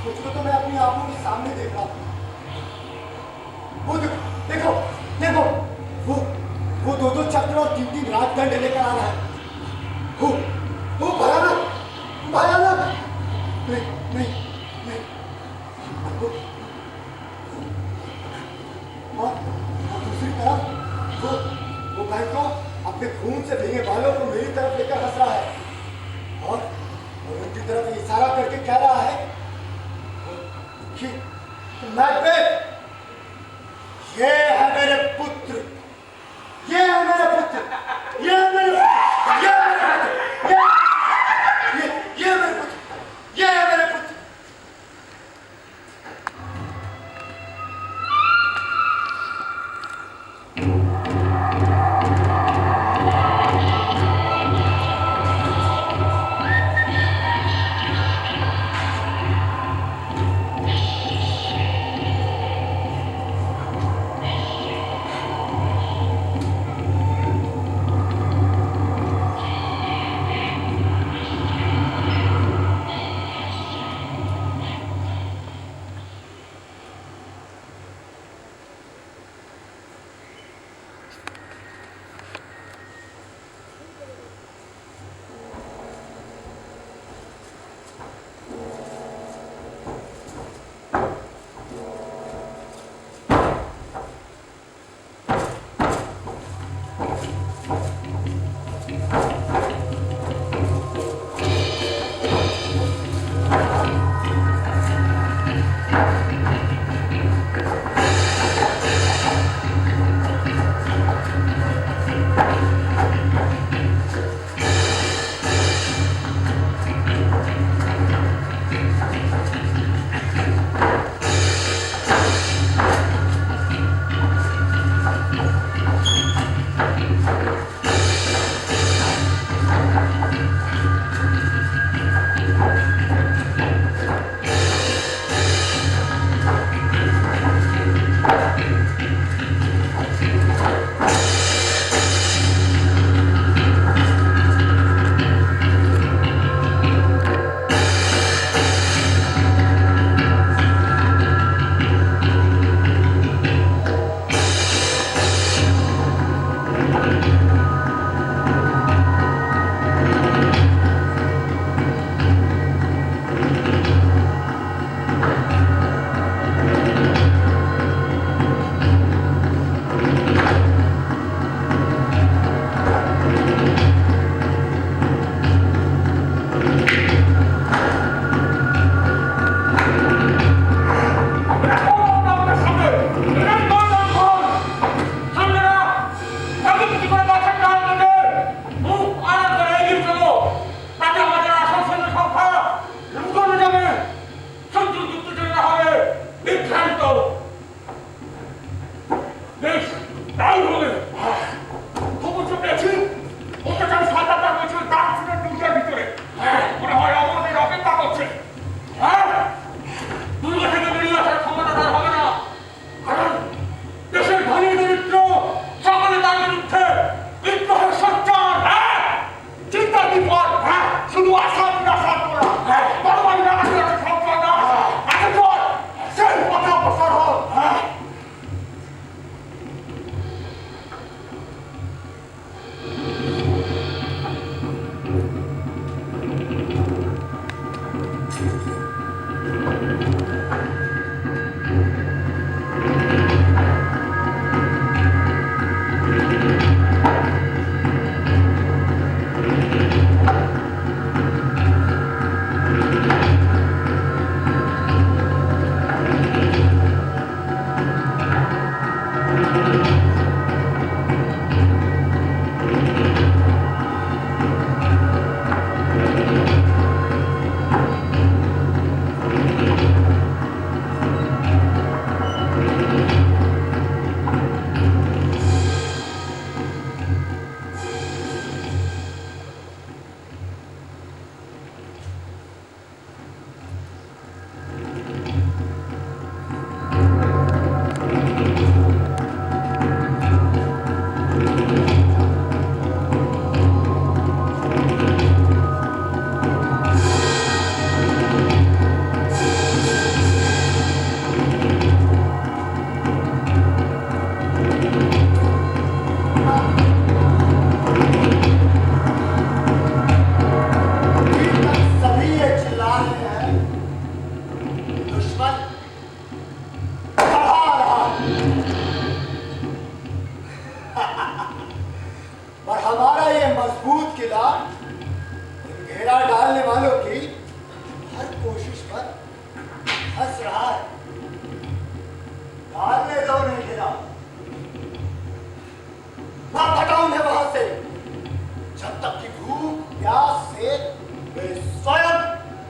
कुछ तो मैं अपनी आंखों के सामने देख रहा हूं। वो देखो वो दो चक्र और 3 राजदंड लेकर आ रहा है। वो भयानक नहीं और दूसरी तरफ वो भाई को अपने खून से भीगे बालों को मेरी तरफ लेकर हंस रहा है और उनकी तरफ इशारा करके कह रहा है कि मैकबेथ, ये है मेरे पुत्र, ये है मेरे पुत्र, ये है मेरे पुत्र, ये है मेरे पुत्र, ये है मेरे पुत्र, ये है मेरे पुत्र। से वे स्वयं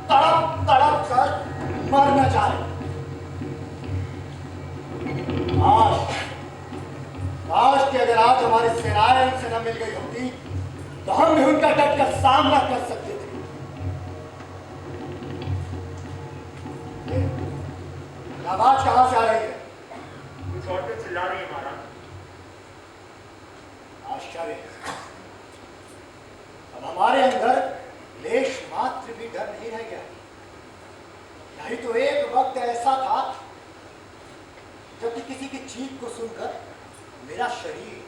तड़प तड़प कर मर न जाए। काश कि अगर आज हमारी सेनाएं उनसे न मिल गई होती तो हम भी उनका डट कर सामना कर सकते थे। आवाज कहां से आ रही है? कुछ औरतें चिल्ला रही है महाराज। आश्चर्य, अब हमारे अंदर लेश मात्र भी डर नहीं रह गया। नहीं तो एक वक्त ऐसा था जब किसी की चीख को सुनकर मेरा शरीर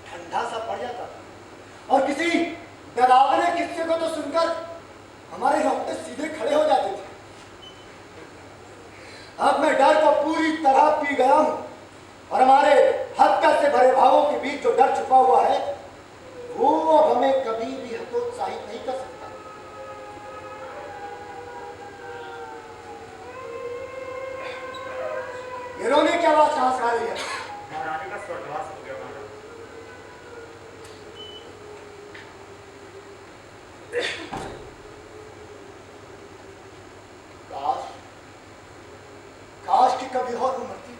ठंडा सा पड़ जाता था और किसी डरावने किस्से को तो सुनकर हमारे रोंगटे सीधे खड़े हो जाते थे। अब मैं डर को पूरी तरह पी गया हूं और हमारे हत्या से भरे भावों के बीच जो डर छुपा हुआ है वो अब हमें कभी भी हतोत्साहित नहीं कर सकता। ये रोने की आवाज कहां से आ रही है? महारानी का स्वर्गवास हो गया महाराज। काश कि कभी और वो मरती,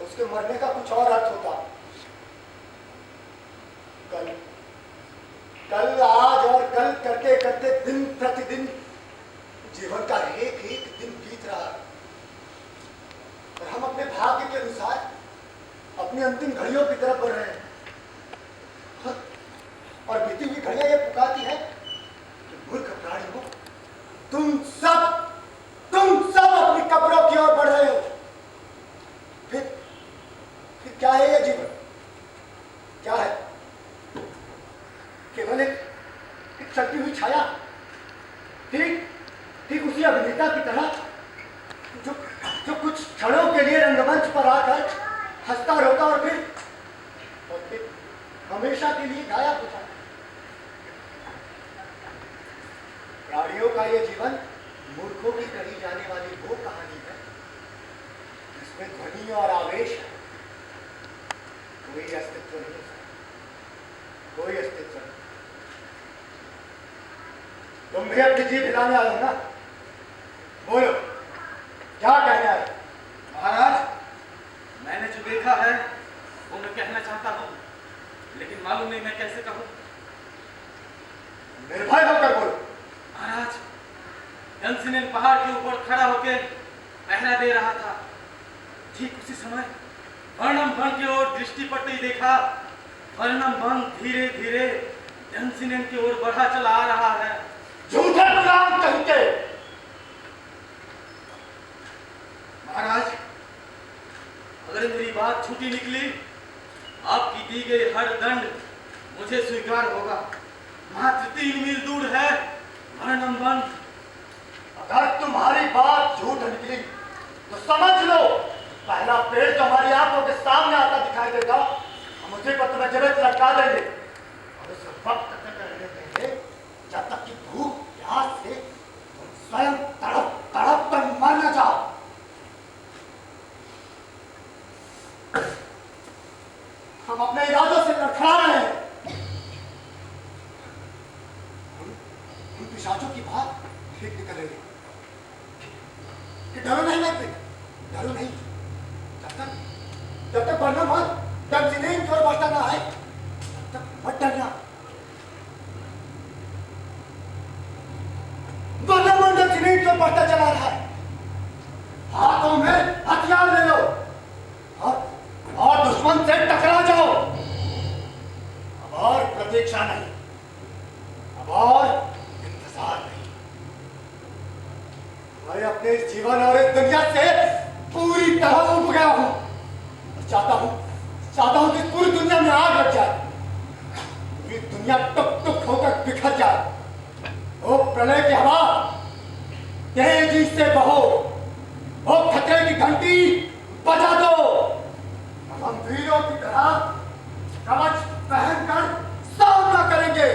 उसके मरने का कुछ और अर्थ होता। कल आज और कल करते करते दिन प्रतिदिन जीवन का एक एक दिन बीत रहा है और हम अपने भाग्य के अनुसार अपनी अंतिम घड़ियों की तरफ बढ़ रहे हैं। और बीती हुई घड़ियां ये पुकारती है कि मूर्ख प्राणियों, तुम सब अपनी कब्रों की ओर बढ़ रहे हो। फिर क्या है ये जीवन? क्या है? केवल एक चलती हुई छाया, ठीक उसी अभिनेता की तरह जो कुछ क्षणों के लिए रंगमंच पर आकर हंसता रोता और फिर हमेशा के लिए गायब हो जाता। प्राणियों का ये जीवन मूर्खों की कही जाने वाली वो कहानी है जिसमें ध्वनि और आवेश है, कोई अस्तित्व नहीं, कोई अस्तित्व नहीं। तुम भी अपनी जीभ हिलाने आए हो ना? बोलो, क्या कहना है? महाराज, मैंने जो देखा है वो मैं कहना चाहता हूँ, लेकिन मालूम नहीं मैं कैसे कहूँ। निर्भय होकर बोलो। महाराज, डंसिनेन पहाड़ के ऊपर खड़ा होकर पहरा दे रहा था। ठीक उसी समय वर्णम वन की ओर दृष्टि पड़ते ही देखा वर्णम वन धीरे धीरे डंसिनेन की ओर बढ़ा चला आ रहा है। झूठे गुलाम कहते। महाराज, अगर मेरी बात छूटी निकली, आपकी दी गई हर दंड मुझे स्वीकार होगा। मात्र 3 मील दूर है वर्णम वन। अगर तुम्हारी बात झूठ निकली तो समझ लो पहला पेड़ जो हमारी आंखों के सामने आता दिखाई देगा, हम उसी पर तुम्हें जरूरत लटका देंगे और उस वक्त तक रहने देंगे जब तक कि भूख प्यास से तुम स्वयं तड़प तड़प कर मर न जाओ। हम अपने इरादों से लड़खड़ा रहे हैं। उन पिशाचों की बात ठीक निकल रही है कि डरो नहीं, मैं डरो नहीं। जब तक बढ़ना मत, जब जिन्हें की ओर बढ़ता ना आए तब तक मत डरना। वर्णम जिन्हें की ओर बढ़ता चला रहा है, हाथों में हथियार ले लो और दुश्मन से टकरा जाओ। अब और प्रतीक्षा नहीं, अब और इंतजार नहीं। मैं अपने इस जीवन और इस दुनिया से पूरी तरह उब गया हूं। चाहता हूं कि पूरी दुनिया में आग लग जाए, पूरी दुनिया टुक टुक होकर बिखर जाए। वो प्रलय की हवा तेजी से बहो, वो खतरे की घंटी बजा दो। हम वीरों की तरह कवच पहनकर सामना करेंगे।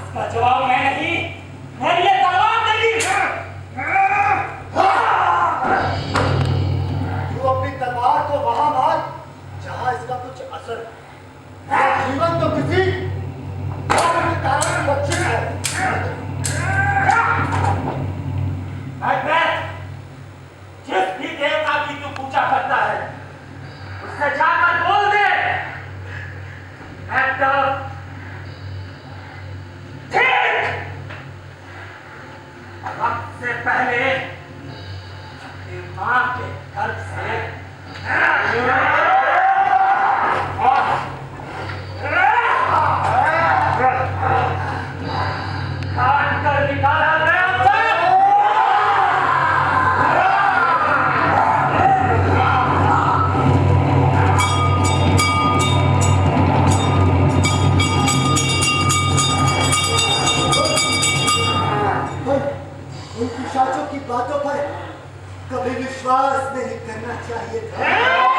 इसका जवाब मैं नहीं, मेरी ये तलवार देगी। तू अपनी तलवार को वहां मार जहां इसका कुछ असर है। ये जीवन तो किसी और के कारण बच्चे है। जिस भी देवता की तू पूजा करता है उससे जाकर बोल दे ठीक वक्त से पहले अपनी मां के गर्भ से काट कर निकाला गया उन पिशाचों की बातों पर कभी विश्वास नहीं करना चाहिए था।